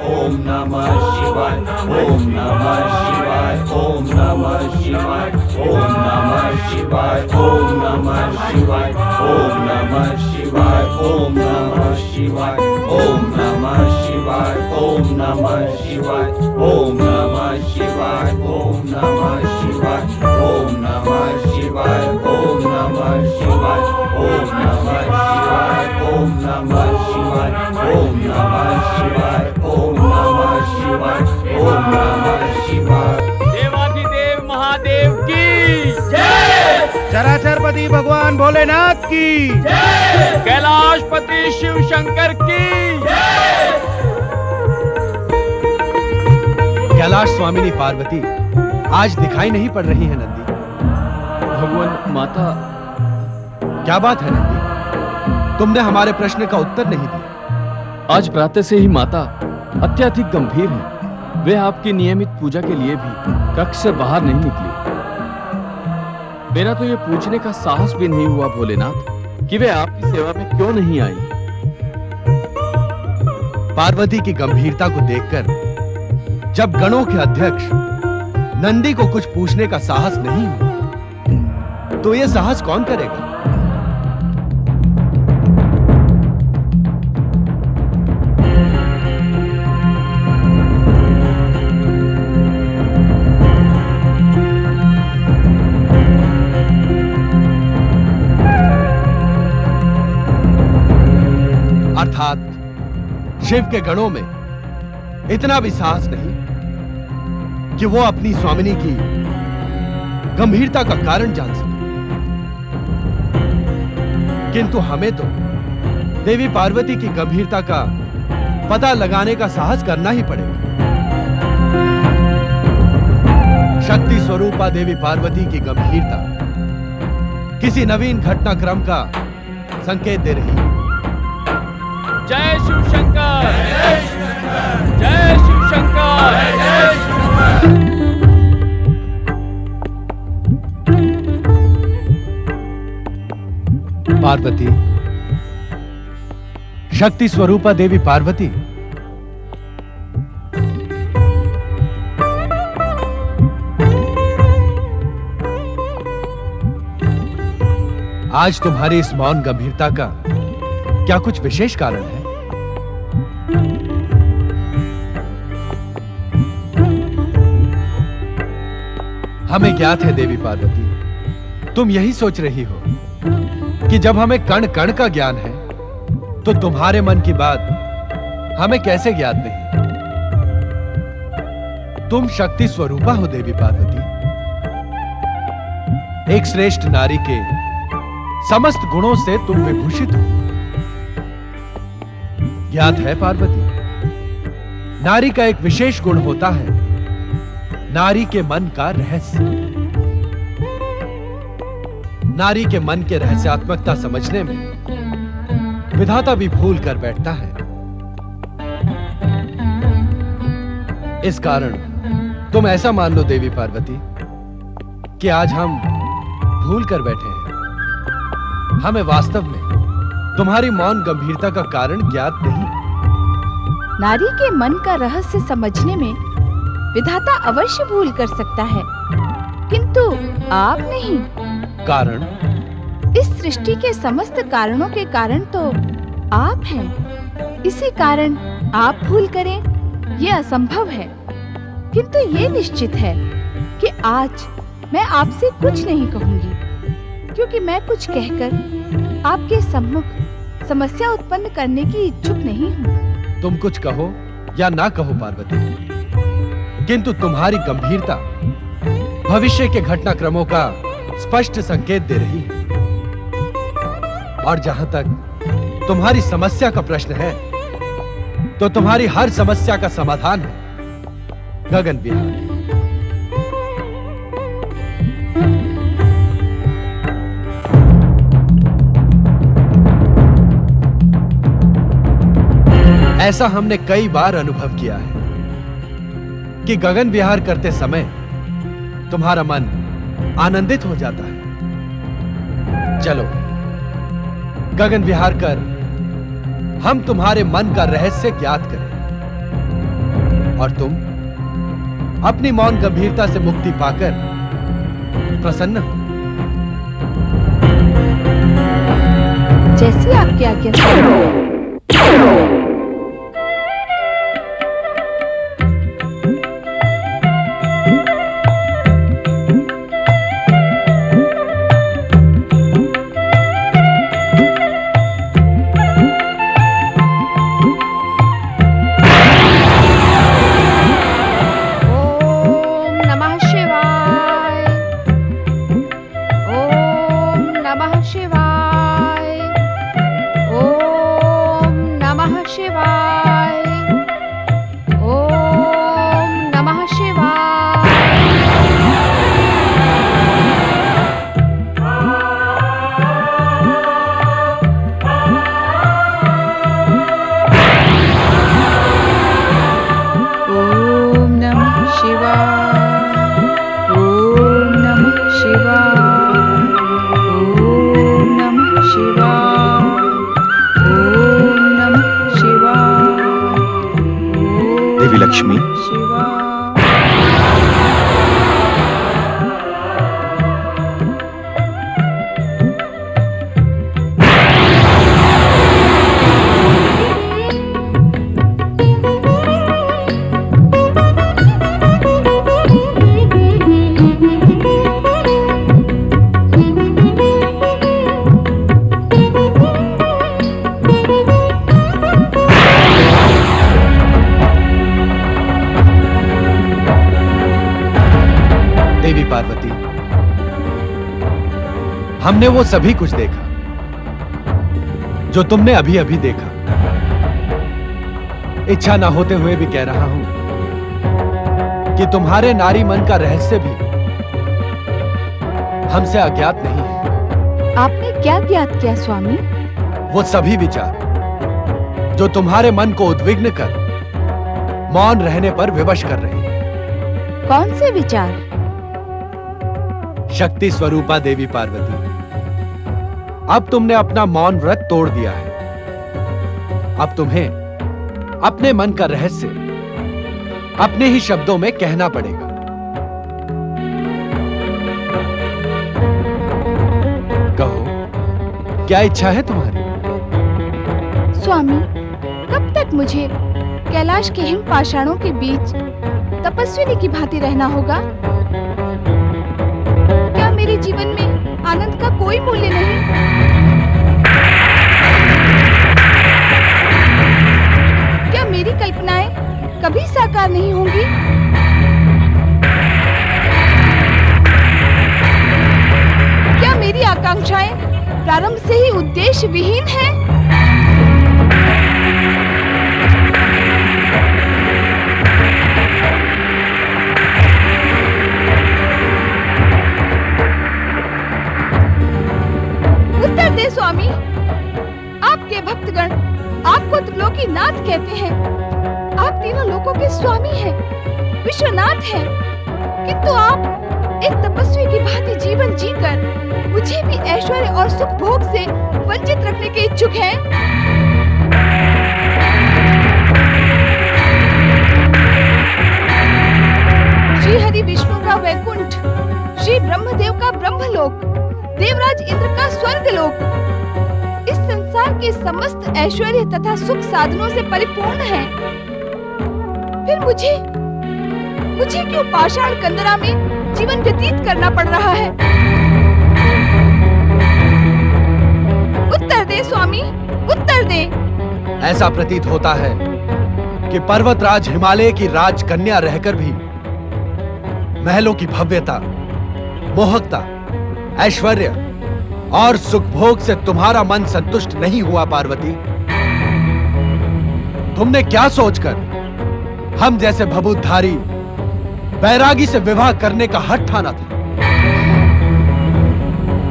ओम नमः शिवाय, ओम नमः शिवाय, ओम नमः शिवाय, ओम नमः शिवाय, ओम नमः शिवाय, ओम नमः शिवाय, ओम नमः शिवाय, ओम नमः शिवाय, ओम नमः शिवाय, ओम नमः शिवाय, ओम नमः शिवाय, ओम नमः शिवाय, ओम नमः शिवाय, ओम नमः शिवाय, ओम नमः शिवाय, ओम नमः शिवाय, ओम नमः शिवाय, ओम नमः शिवाय। देवाधिदेव महादेव की जय। चराचरपति भगवान भोलेनाथ की जय। कैलाशपति शिव शंकर की जय। कैलाश स्वामिनी पार्वती आज दिखाई नहीं पड़ रही है नंदी। भगवान माता। क्या बात है नंदी, तुमने हमारे प्रश्न का उत्तर नहीं दिया। आज प्रातः से ही माता अत्यधिक गंभीर हैं। वे आपकी नियमित पूजा के लिए भी कक्ष से बाहर नहीं निकली। मेरा तो ये पूछने का साहस भी नहीं हुआ भोलेनाथ कि वे आपकी सेवा में क्यों नहीं आई। पार्वती की गंभीरता को देखकर जब गणों के अध्यक्ष नंदी को कुछ पूछने का साहस नहीं हुआ, तो यह साहस कौन करेगा? अर्थात शिव के गणों में इतना भी साहस नहीं कि वो अपनी स्वामिनी की गंभीरता का कारण जान सके। किंतु हमें तो देवी पार्वती की गंभीरता का पता लगाने का साहस करना ही पड़ेगा। शक्ति स्वरूपा देवी पार्वती की गंभीरता किसी नवीन घटनाक्रम का संकेत दे रही है। जय शिव शंकर, जय शिव शंकर, जय शिव शंकर। पार्वती, शक्ति स्वरूपा देवी पार्वती, आज तुम्हारी इस मौन गंभीरता का क्या कुछ विशेष कारण है? हमें ज्ञात है देवी पार्वती, तुम यही सोच रही हो कि जब हमें कण कण का ज्ञान है तो तुम्हारे मन की बात हमें कैसे ज्ञात नहीं? तुम शक्ति स्वरूपा हो देवी पार्वती, एक श्रेष्ठ नारी के समस्त गुणों से तुम विभूषित हो। ज्ञात है पार्वती, नारी का एक विशेष गुण होता है, नारी के मन का रहस्य। नारी के मन के रहस्यात्मकता समझने में विधाता भी भूल कर बैठता है। इस कारण तुम ऐसा मान लो देवी पार्वती कि आज हम भूल कर बैठे हैं। हमें वास्तव में तुम्हारी मौन गंभीरता का कारण ज्ञात नहीं। नारी के मन का रहस्य समझने में विधाता अवश्य भूल कर सकता है, किंतु आप नहीं। कारण? इस सृष्टि के समस्त कारणों के कारण तो आप हैं। इसी कारण आप भूल करें, ये असंभव है। किंतु ये निश्चित है कि आज मैं आपसे कुछ नहीं कहूंगी, क्योंकि मैं कुछ कहकर आपके सम्मुख समस्या उत्पन्न करने की इच्छुक नहीं हूँ। तुम कुछ कहो या ना कहो पार्वती, किंतु तुम्हारी गंभीरता भविष्य के घटनाक्रमों का स्पष्ट संकेत दे रही है। और जहां तक तुम्हारी समस्या का प्रश्न है, तो तुम्हारी हर समस्या का समाधान है गगन विहार। ऐसा हमने कई बार अनुभव किया है कि गगन विहार करते समय तुम्हारा मन आनंदित हो जाता है। चलो गगन विहार कर हम तुम्हारे मन का रहस्य ज्ञात करें। और तुम अपनी मौन गंभीरता से मुक्ति पाकर प्रसन्न हो। जैसी आपकी आज्ञा। लक्ष्मी, पार्वती, हमने वो सभी कुछ देखा जो तुमने अभी अभी देखा। इच्छा ना होते हुए भी कह रहा हूं कि तुम्हारे नारी मन का रहस्य भी हमसे अज्ञात नहीं है। आपने क्या ज्ञात किया स्वामी? वो सभी विचार जो तुम्हारे मन को उद्विग्न कर मौन रहने पर विवश कर रहे हैं। कौन से विचार? शक्ति स्वरूपा देवी पार्वती, अब तुमने अपना मौन व्रत तोड़ दिया है। अब तुम्हें अपने मन का रहस्य अपने ही शब्दों में कहना पड़ेगा। कहो, क्या इच्छा है तुम्हारी? स्वामी, कब तक मुझे कैलाश के हिम पाषाणों के बीच तपस्विनी की भांति रहना होगा? मेरे जीवन में आनंद का कोई मूल्य नहीं? क्या मेरी कल्पनाएं कभी साकार नहीं होंगी? क्या मेरी आकांक्षाएं प्रारंभ से ही उद्देश्य विहीन हैं? स्वामी, आपके भक्तगण आपको त्रिलोकीनाथ कहते हैं। आप तीनों लोकों के स्वामी हैं, विश्वनाथ हैं, किंतु आप एक तपस्वी की भांति जीवन जीकर मुझे भी ऐश्वर्य और सुख भोग से वंचित रखने के इच्छुक हैं। श्री हरि विष्णु का वैकुंठ, श्री ब्रह्मदेव का ब्रह्मलोक, देवराज इंद्र का स्वर्गलोक इस संसार के समस्त ऐश्वर्य तथा सुख साधनों से परिपूर्ण है। फिर मुझे क्यों पाषाण कंदरा में जीवन व्यतीत करना पड़ रहा है? उत्तर दे स्वामी, उत्तर दे। ऐसा प्रतीत होता है कि पर्वतराज हिमालय की राजकन्या रहकर भी महलों की भव्यता, मोहकता, ऐश्वर्य और सुखभोग से तुम्हारा मन संतुष्ट नहीं हुआ। पार्वती, तुमने क्या सोचकर हम जैसे भभूतधारी बैरागी से विवाह करने का हठ ठाना था?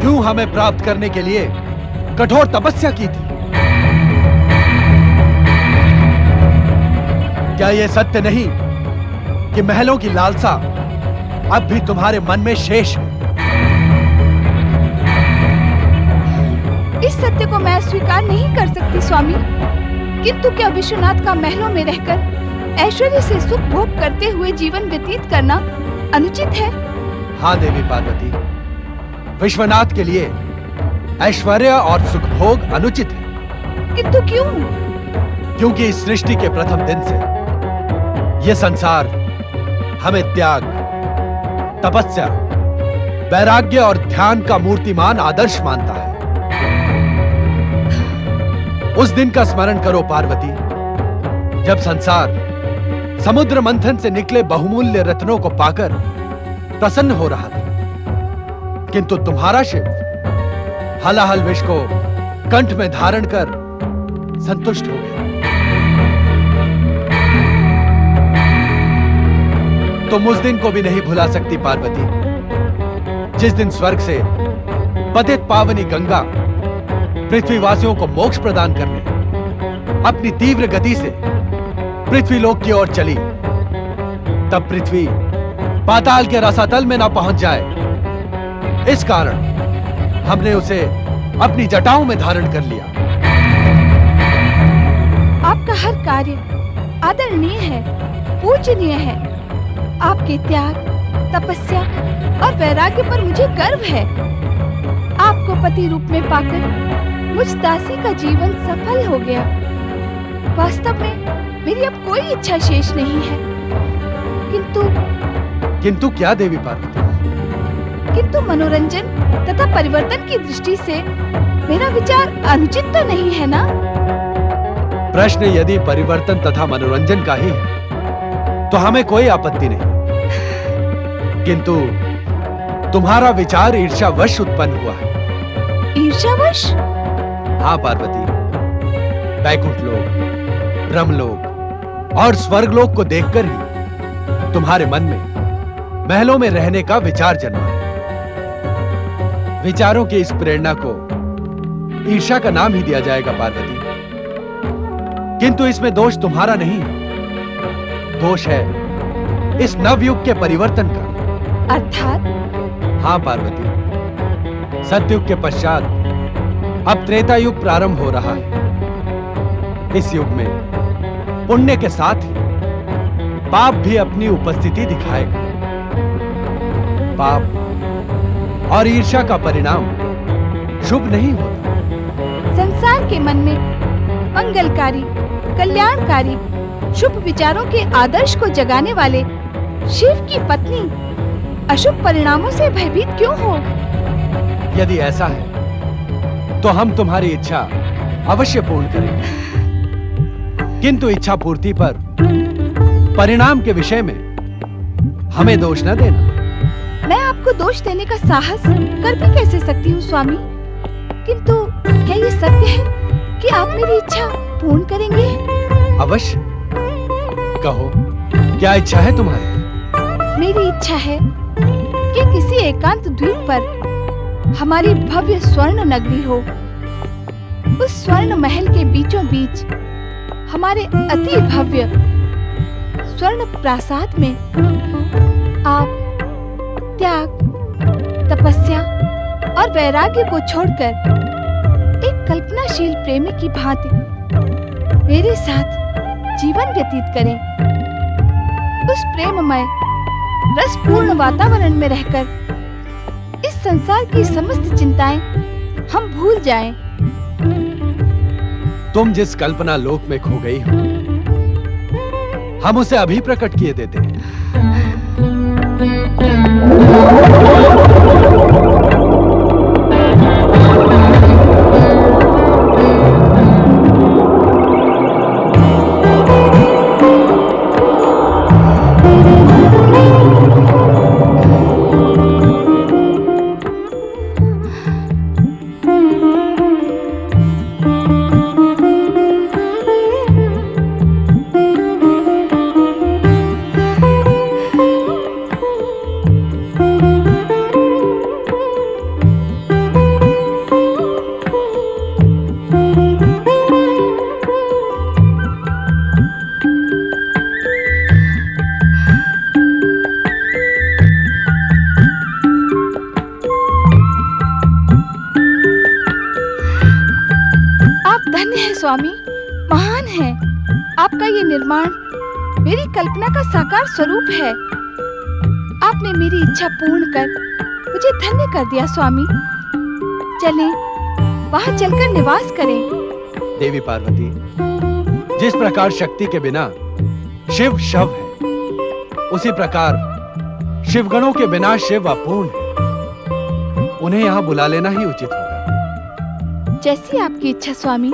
क्यों हमें प्राप्त करने के लिए कठोर तपस्या की थी? क्या यह सत्य नहीं कि महलों की लालसा अब भी तुम्हारे मन में शेष है? इस सत्य को मैं स्वीकार नहीं कर सकती स्वामी, किंतु क्या विश्वनाथ का महलों में रहकर ऐश्वर्य से सुख भोग करते हुए जीवन व्यतीत करना अनुचित है? हाँ देवी पार्वती, विश्वनाथ के लिए ऐश्वर्य और सुख भोग अनुचित है। किंतु क्यों? क्योंकि इस सृष्टि के प्रथम दिन से यह संसार हमें त्याग, तपस्या, वैराग्य और ध्यान का मूर्तिमान आदर्श मानता है। उस दिन का स्मरण करो पार्वती, जब संसार समुद्र मंथन से निकले बहुमूल्य रत्नों को पाकर प्रसन्न हो रहा था, किंतु तुम्हारा शिव हलाहल विष को कंठ में धारण कर संतुष्ट हो गया। तुम उस दिन को भी नहीं भुला सकती पार्वती, जिस दिन स्वर्ग से पतित पावनी गंगा पृथ्वीवासियों को मोक्ष प्रदान करने अपनी तीव्र गति से पृथ्वीलोक की ओर चली। तब पृथ्वी पाताल के रसातल में ना पहुंच जाए, इस कारण हमने उसे अपनी जटाओं में धारण कर लिया। आपका हर कार्य आदरणीय है, पूजनीय है। आपके त्याग, तपस्या और वैराग्य पर मुझे गर्व है। आपको पति रूप में पाकर मुझ दासी का जीवन सफल हो गया। वास्तव में मेरी अब कोई इच्छा शेष नहीं है। किंतु क्या देवी पार्वती? किंतु मनोरंजन तथा परिवर्तन की दृष्टि से मेरा विचार अनुचित तो नहीं है ना? प्रश्न यदि परिवर्तन तथा मनोरंजन का ही है तो हमें कोई आपत्ति नहीं, किंतु तुम्हारा विचार ईर्ष्यावश उत्पन्न हुआ है। ईर्ष्यावश? हाँ पार्वती, वैकुंठ लोक, ब्रह्मलोक और स्वर्गलोक को देखकर ही तुम्हारे मन में महलों में रहने का विचार जन्मा है। विचारों की इस प्रेरणा को ईर्ष्या का नाम ही दिया जाएगा पार्वती, किंतु इसमें दोष तुम्हारा नहीं, दोष है इस नवयुग के परिवर्तन का। अर्थात? हाँ पार्वती, सतयुग के पश्चात अब त्रेता युग प्रारंभ हो रहा है। इस युग में पुण्य के साथ ही पाप भी अपनी उपस्थिति दिखाएगा। पाप और ईर्ष्या का परिणाम शुभ नहीं होता। संसार के मन में मंगलकारी, कल्याणकारी, शुभ विचारों के आदर्श को जगाने वाले शिव की पत्नी अशुभ परिणामों से भयभीत क्यों हो? यदि ऐसा है तो हम तुम्हारी इच्छा अवश्य पूर्ण करेंगे, किंतु इच्छा पूर्ति पर परिणाम के विषय में हमें दोष न देना। मैं आपको दोष देने का साहस कर भी कैसे सकती हूँ स्वामी? किंतु क्या ये सत्य है कि आप मेरी इच्छा पूर्ण करेंगे? अवश्य। कहो, क्या इच्छा है तुम्हारी? मेरी इच्छा है कि किसी एकांत द्वीप पर हमारी भव्य स्वर्ण नगरी हो। उस स्वर्ण महल के बीचों बीच हमारे अति भव्य स्वर्ण प्रासाद में आप त्याग, तपस्या और वैराग्य को छोड़कर एक कल्पनाशील प्रेमी की भांति मेरे साथ जीवन व्यतीत करें। उस प्रेममय रसपूर्ण वातावरण में रहकर इस संसार की समस्त चिंताएं हम भूल जाएं। तुम जिस कल्पना लोक में खो गई हो, हम उसे अभी प्रकट किए देते हैं। मेरी कल्पना का साकार स्वरूप है। आपने मेरी इच्छा पूर्ण कर मुझे धन्य कर दिया स्वामी। चलें, वहां चलकर निवास करें। देवी पार्वती, जिस प्रकार शक्ति के बिना शिव शव है, उसी प्रकार शिवगणों के बिना शिव अपूर्ण है। उन्हें यहां बुला लेना ही उचित होगा। जैसी आपकी इच्छा स्वामी।